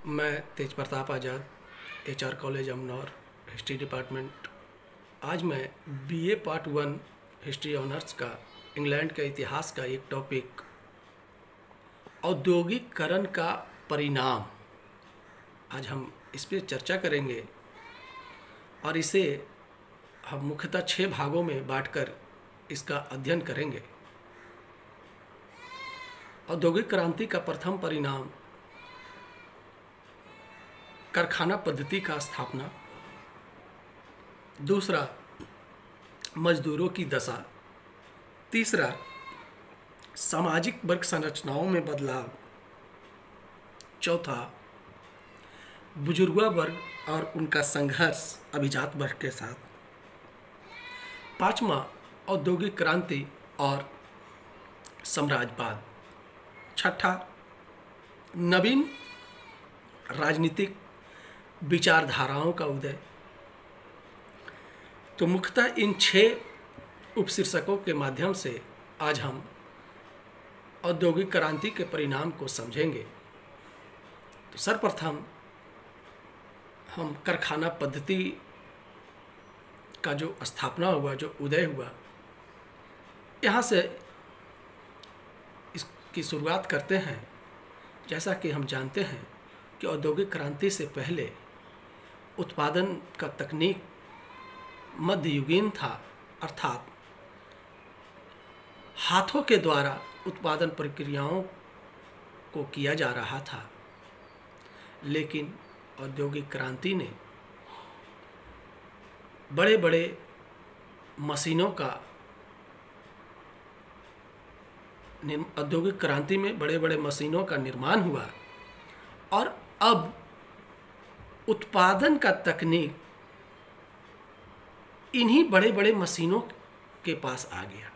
मैं Tej Pratap Azad H R college Amnour history department. आज मैं बीए पार्ट 1 हिस्ट्री ऑनर्स का इंग्लैंड का इतिहास का एक टॉपिक औद्योगिकरण का परिणाम, आज हम इस पर चर्चा करेंगे और इसे हम मुख्यतः 6 भागों में बांटकर इसका अध्ययन करेंगे। औद्योगिक क्रांति का प्रथम परिणाम कारखाना पद्धति का स्थापना, दूसरा मजदूरों की दशा, तीसरा सामाजिक वर्ग संरचनाओं में बदलाव, चौथा बुजुर्गा वर्ग और उनका संघर्ष अभिजात वर्ग के साथ, पांचवा औद्योगिक क्रांति और साम्राज्यवाद, छठा नवीन राजनीतिक विचारधाराओं का उदय। तो मुख्यतः इन 6 उपशीर्षकों के माध्यम से आज हम औद्योगिक क्रांति के परिणाम को समझेंगे। तो सर्वप्रथम हम कारखाना पद्धति का जो स्थापना हुआ, जो उदय हुआ, यहाँ से इसकी शुरुआत करते हैं। जैसा कि हम जानते हैं कि औद्योगिक क्रांति से पहले उत्पादन का तकनीक मध्ययुगीन था, अर्थात हाथों के द्वारा उत्पादन प्रक्रियाओं को किया जा रहा था। लेकिन औद्योगिक क्रांति ने बड़े बड़े मशीनों का औद्योगिक क्रांति में बड़े बड़े मशीनों का निर्माण हुआ और अब उत्पादन का तकनीक इन्हीं बड़े बड़े मशीनों के पास आ गया।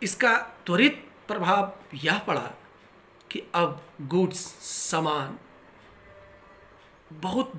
इसका त्वरित प्रभाव यह पड़ा कि अब गुड्स, सामान बहुत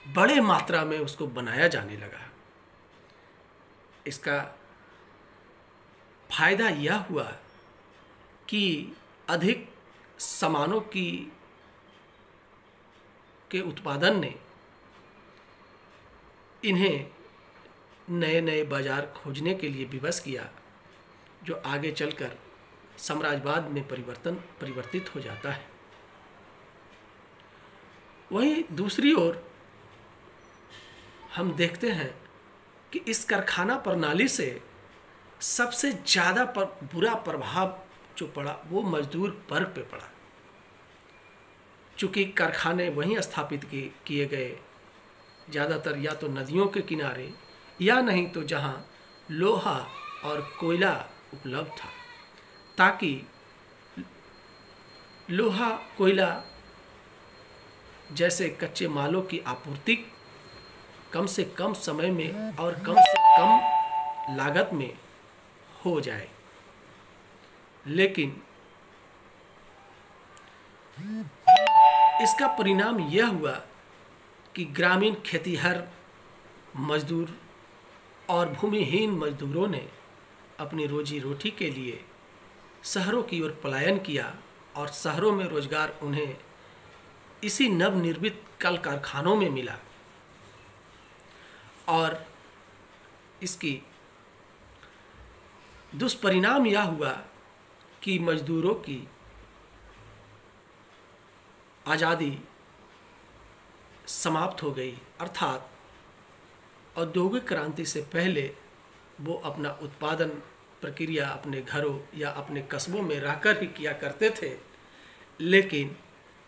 बड़े मात्रा में उसको बनाया जाने लगा। इसका फायदा यह हुआ कि अधिक सामानों के उत्पादन ने इन्हें नए नए बाजार खोजने के लिए विवश किया, जो आगे चलकर साम्राज्यवाद में परिवर्तित हो जाता है। वहीं दूसरी ओर हम देखते हैं कि इस कारखाना प्रणाली से सबसे ज़्यादा बुरा प्रभाव जो पड़ा वो मजदूर वर्ग पे पड़ा। चूँकि कारखाने वहीं स्थापित किए गए, ज़्यादातर या तो नदियों के किनारे या नहीं तो जहाँ लोहा और कोयला उपलब्ध था, ताकि लोहा कोयला जैसे कच्चे मालों की आपूर्ति कम से कम समय में और कम से कम लागत में हो जाए। लेकिन इसका परिणाम यह हुआ कि ग्रामीण खेतीहर मजदूर और भूमिहीन मजदूरों ने अपनी रोजी रोटी के लिए शहरों की ओर पलायन किया और शहरों में रोजगार उन्हें इसी नवनिर्मित कल कारखानों में मिला। और इसकी दुष्परिणाम यह हुआ कि मजदूरों की आज़ादी समाप्त हो गई, अर्थात औद्योगिक क्रांति से पहले वो अपना उत्पादन प्रक्रिया अपने घरों या अपने कस्बों में रहकर ही किया करते थे। लेकिन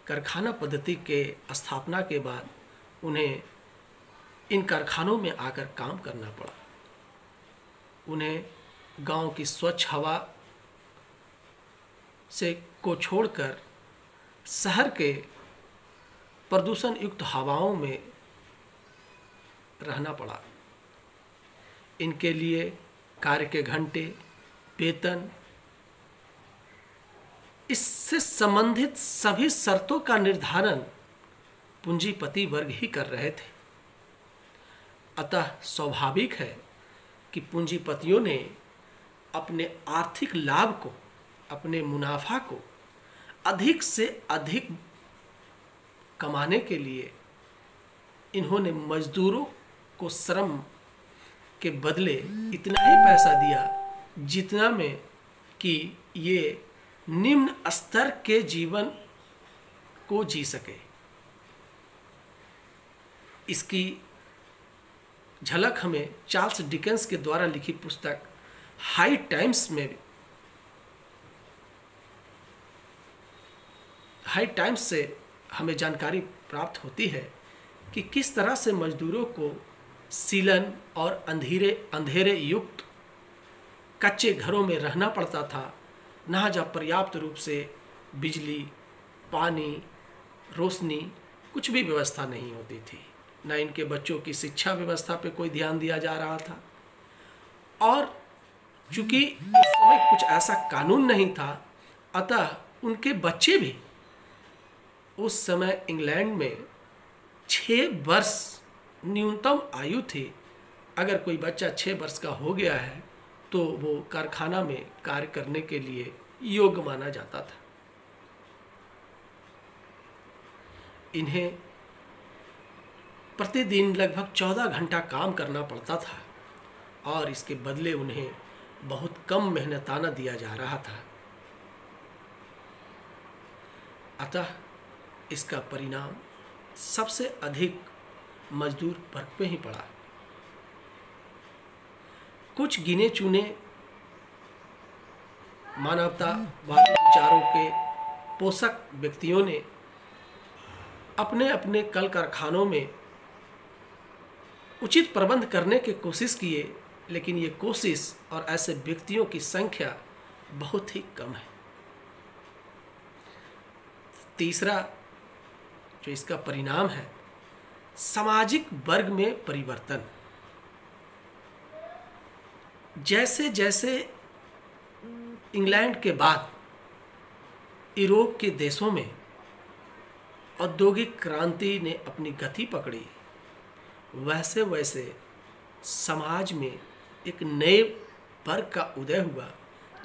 कारखाना पद्धति के स्थापना के बाद उन्हें इन कारखानों में आकर काम करना पड़ा। उन्हें गांव की स्वच्छ हवा से को छोड़कर शहर के प्रदूषण युक्त हवाओं में रहना पड़ा। इनके लिए कार्य के घंटे, वेतन, इससे संबंधित सभी शर्तों का निर्धारण पूंजीपति वर्ग ही कर रहे थे। अतः स्वाभाविक है कि पूंजीपतियों ने अपने आर्थिक लाभ को, अपने मुनाफा को अधिक से अधिक कमाने के लिए इन्होंने मजदूरों को श्रम के बदले इतना ही पैसा दिया जितना में कि ये निम्न स्तर के जीवन को जी सके। इसकी झलक हमें चार्ल्स डिकेंस के द्वारा लिखी पुस्तक हाई टाइम्स से हमें जानकारी प्राप्त होती है कि किस तरह से मजदूरों को सीलन और अंधेरे युक्त कच्चे घरों में रहना पड़ता था, ना जहाँ पर्याप्त रूप से बिजली, पानी, रोशनी कुछ भी व्यवस्था नहीं होती थी, ना इनके बच्चों की शिक्षा व्यवस्था पे कोई ध्यान दिया जा रहा था। और चूँकि उस समय कुछ ऐसा कानून नहीं था, अतः उनके बच्चे भी उस समय इंग्लैंड में 6 वर्ष न्यूनतम आयु थी। अगर कोई बच्चा 6 वर्ष का हो गया है तो वो कारखाना में कार्य करने के लिए योग्य माना जाता था। इन्हें प्रतिदिन लगभग 14 घंटा काम करना पड़ता था और इसके बदले उन्हें बहुत कम मेहनताना दिया जा रहा था। अतः इसका परिणाम सबसे अधिक मजदूर वर्ग पे ही पड़ा। कुछ गिने चुने मानवतावादी विचारों के पोषक व्यक्तियों ने अपने अपने कल कारखानों में उचित प्रबंध करने की कोशिश किए, लेकिन ये कोशिश और ऐसे व्यक्तियों की संख्या बहुत ही कम है। तीसरा जो इसका परिणाम है, सामाजिक वर्ग में परिवर्तन। जैसे जैसे इंग्लैंड के बाद यूरोप के देशों में औद्योगिक क्रांति ने अपनी गति पकड़ी, वैसे वैसे समाज में एक नए वर्ग का उदय हुआ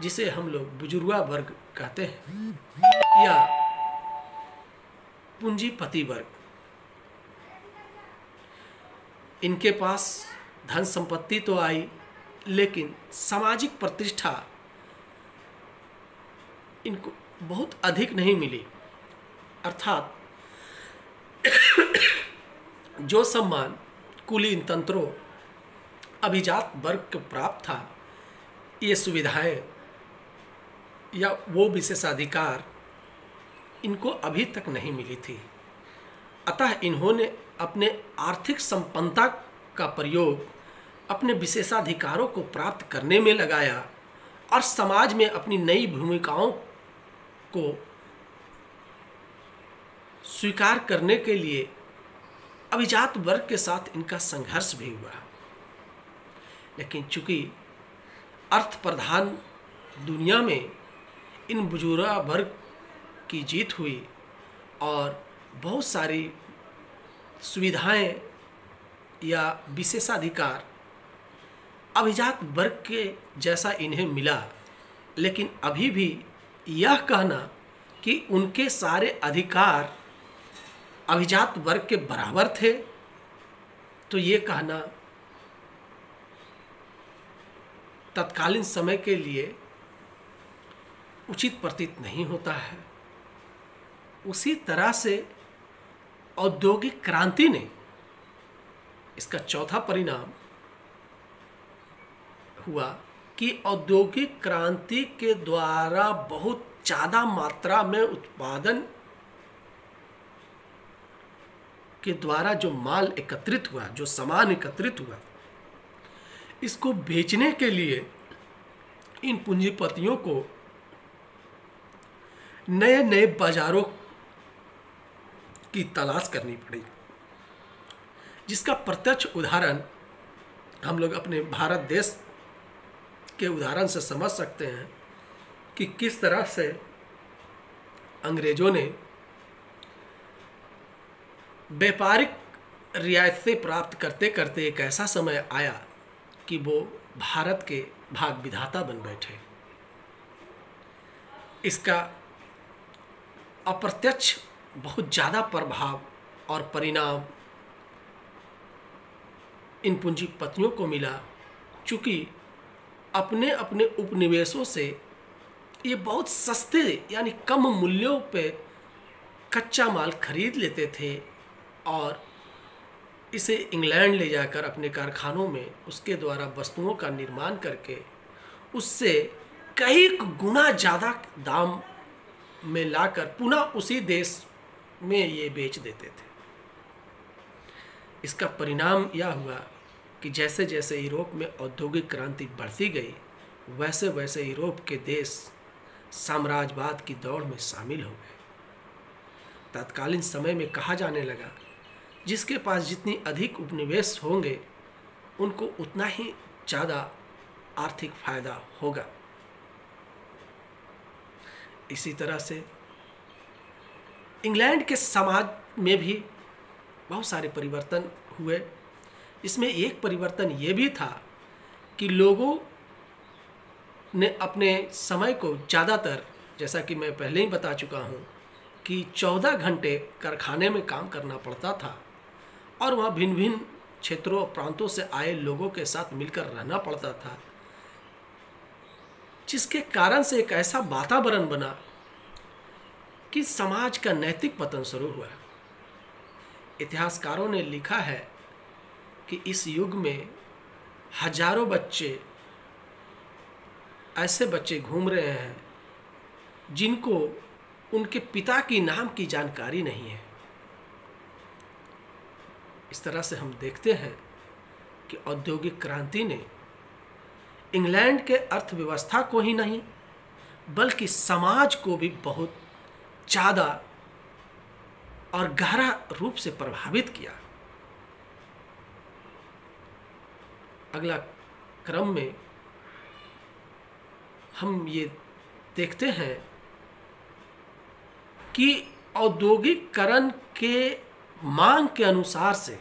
जिसे हम लोग बुजुर्गा वर्ग कहते हैं या पूंजीपति वर्ग। इनके पास धन संपत्ति तो आई, लेकिन सामाजिक प्रतिष्ठा इनको बहुत अधिक नहीं मिली। अर्थात जो सम्मान कुलीन तंत्रों अभिजात वर्ग को प्राप्त था, ये सुविधाएं या वो विशेषाधिकार इनको अभी तक नहीं मिली थी। अतः इन्होंने अपने आर्थिक संपन्नता का प्रयोग अपने विशेषाधिकारों को प्राप्त करने में लगाया और समाज में अपनी नई भूमिकाओं को स्वीकार करने के लिए अभिजात वर्ग के साथ इनका संघर्ष भी हुआ। लेकिन चूंकि अर्थ प्रधान दुनिया में इन बुजुर्ग वर्ग की जीत हुई और बहुत सारी सुविधाएं या विशेषाधिकार अभिजात वर्ग के जैसा इन्हें मिला, लेकिन अभी भी यह कहना कि उनके सारे अधिकार अभिजात वर्ग के बराबर थे, तो ये कहना तत्कालीन समय के लिए उचित प्रतीत नहीं होता है। उसी तरह से औद्योगिक क्रांति ने, इसका चौथा परिणाम हुआ कि औद्योगिक क्रांति के द्वारा बहुत ज़्यादा मात्रा में उत्पादन के द्वारा जो माल एकत्रित हुआ, जो सामान एकत्रित हुआ, इसको बेचने के लिए इन पूंजीपतियों को नए नए बाजारों की तलाश करनी पड़ी, जिसका प्रत्यक्ष उदाहरण हम लोग अपने भारत देश के उदाहरण से समझ सकते हैं कि किस तरह से अंग्रेजों ने व्यापारिक रियायतें प्राप्त करते करते एक ऐसा समय आया कि वो भारत के भाग विधाता बन बैठे। इसका अप्रत्यक्ष बहुत ज़्यादा प्रभाव और परिणाम इन पूंजीपतियों को मिला, चूँकि अपने अपने उपनिवेशों से ये बहुत सस्ते यानी कम मूल्यों पे कच्चा माल खरीद लेते थे और इसे इंग्लैंड ले जाकर अपने कारखानों में उसके द्वारा वस्तुओं का निर्माण करके उससे कई गुना ज़्यादा दाम में लाकर पुनः उसी देश में ये बेच देते थे। इसका परिणाम यह हुआ कि जैसे जैसे यूरोप में औद्योगिक क्रांति बढ़ती गई, वैसे वैसे यूरोप के देश साम्राज्यवाद की दौड़ में शामिल हो गए। तत्कालीन समय में कहा जाने लगा, जिसके पास जितनी अधिक उपनिवेश होंगे उनको उतना ही ज़्यादा आर्थिक फायदा होगा। इसी तरह से इंग्लैंड के समाज में भी बहुत सारे परिवर्तन हुए। इसमें एक परिवर्तन ये भी था कि लोगों ने अपने समय को ज़्यादातर, जैसा कि मैं पहले ही बता चुका हूँ, कि 14 घंटे कारखाने में काम करना पड़ता था और वहाँ भिन्न भिन्न क्षेत्रों प्रांतों से आए लोगों के साथ मिलकर रहना पड़ता था, जिसके कारण से एक ऐसा वातावरण बना कि समाज का नैतिक पतन शुरू हुआ। इतिहासकारों ने लिखा है कि इस युग में हजारों बच्चे, ऐसे बच्चे घूम रहे हैं जिनको उनके पिता की नाम की जानकारी नहीं है। इस तरह से हम देखते हैं कि औद्योगिक क्रांति ने इंग्लैंड के अर्थव्यवस्था को ही नहीं बल्कि समाज को भी बहुत ज़्यादा और गहरा रूप से प्रभावित किया। अगला क्रम में हम ये देखते हैं कि औद्योगिकरण के मांग के अनुसार से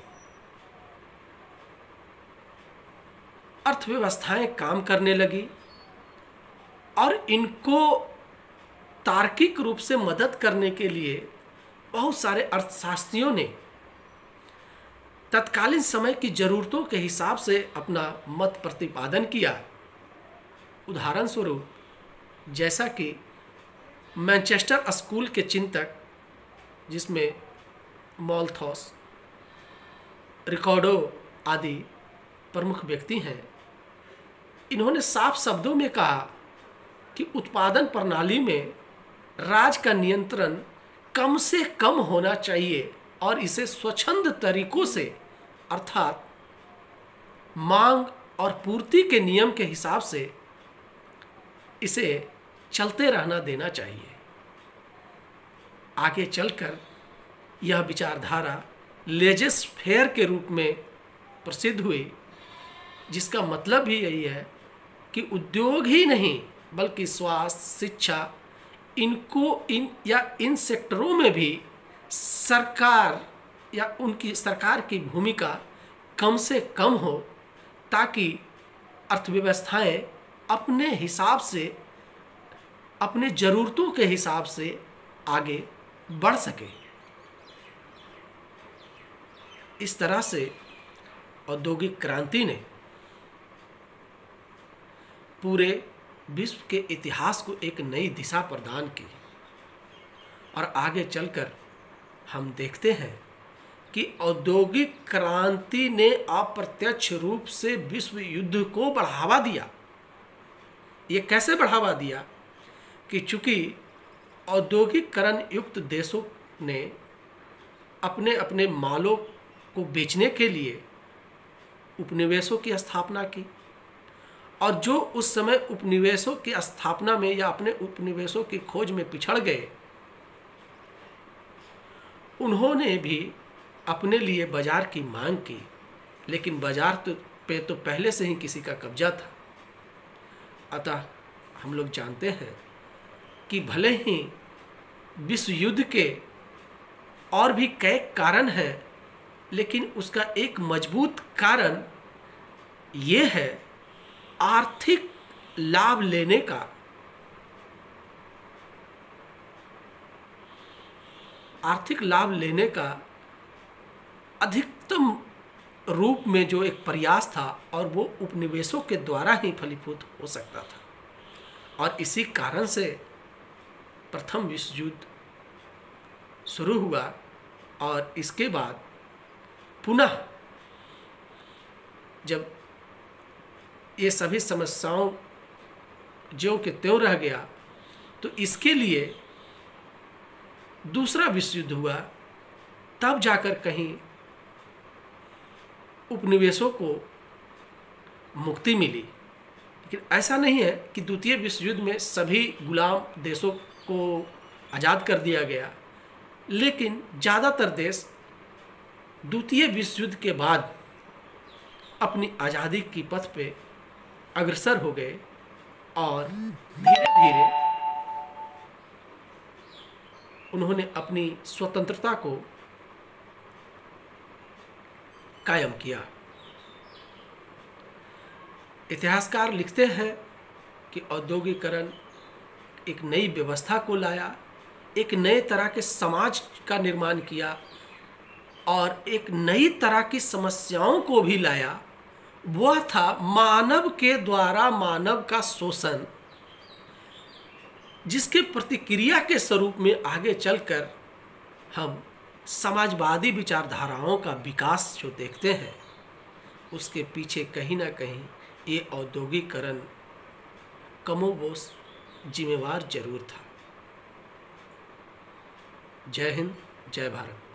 अर्थव्यवस्थाएं काम करने लगी और इनको तार्किक रूप से मदद करने के लिए बहुत सारे अर्थशास्त्रियों ने तत्कालीन समय की ज़रूरतों के हिसाब से अपना मत प्रतिपादन किया। उदाहरण स्वरूप, जैसा कि मैनचेस्टर स्कूल के चिंतक, जिसमें मॉलथॉस, रिकॉर्डो आदि प्रमुख व्यक्ति हैं, इन्होंने साफ शब्दों में कहा कि उत्पादन प्रणाली में राज का नियंत्रण कम से कम होना चाहिए और इसे स्वच्छंद तरीकों से अर्थात मांग और पूर्ति के नियम के हिसाब से इसे चलते रहना देना चाहिए। आगे चलकर यह विचारधारा लेजेस फेयर के रूप में प्रसिद्ध हुई, जिसका मतलब भी यही है कि उद्योग ही नहीं बल्कि स्वास्थ्य, शिक्षा, इन सेक्टरों में भी सरकार या उनकी सरकार की भूमिका कम से कम हो, ताकि अर्थव्यवस्थाएं अपने हिसाब से, अपने ज़रूरतों के हिसाब से आगे बढ़ सके। इस तरह से औद्योगिक क्रांति ने पूरे विश्व के इतिहास को एक नई दिशा प्रदान की और आगे चलकर हम देखते हैं कि औद्योगिक क्रांति ने अप्रत्यक्ष रूप से विश्व युद्ध को बढ़ावा दिया। ये कैसे बढ़ावा दिया कि चूंकि औद्योगिकरण युक्त देशों ने अपने अपने मालों को बेचने के लिए उपनिवेशों की स्थापना की, और जो उस समय उपनिवेशों की स्थापना में या अपने उपनिवेशों की खोज में पिछड़ गए, उन्होंने भी अपने लिए बाजार की मांग की, लेकिन बाजार पे तो पहले से ही किसी का कब्जा था। अतः हम लोग जानते हैं कि भले ही विश्व युद्ध के और भी कई कारण हैं, लेकिन उसका एक मजबूत कारण ये है आर्थिक लाभ लेने का। आर्थिक लाभ लेने का अधिकतम रूप में जो एक प्रयास था, और वो उपनिवेशों के द्वारा ही फलीभूत हो सकता था। और इसी कारण से प्रथम विश्व युद्ध शुरू हुआ, और इसके बाद पुनः जब ये सभी समस्याओं ज्यों के त्यों रह गया, तो इसके लिए दूसरा विश्व युद्ध हुआ, तब जाकर कहीं उपनिवेशों को मुक्ति मिली। लेकिन ऐसा नहीं है कि द्वितीय विश्व युद्ध में सभी गुलाम देशों को आज़ाद कर दिया गया, लेकिन ज़्यादातर देश द्वितीय विश्व युद्ध के बाद अपनी आज़ादी की पथ पे अग्रसर हो गए, और धीरे धीरे उन्होंने अपनी स्वतंत्रता को कायम किया। इतिहासकार लिखते हैं कि औद्योगिकरण एक नई व्यवस्था को लाया, एक नए तरह के समाज का निर्माण किया, और एक नई तरह की समस्याओं को भी लाया। वह था मानव के द्वारा मानव का शोषण, जिसके प्रतिक्रिया के स्वरूप में आगे चलकर हम समाजवादी विचारधाराओं का विकास जो देखते हैं, उसके पीछे कहीं ना कहीं ये औद्योगिकरण कमोबेश जिम्मेवार जरूर था। जय हिंद, जय भारत।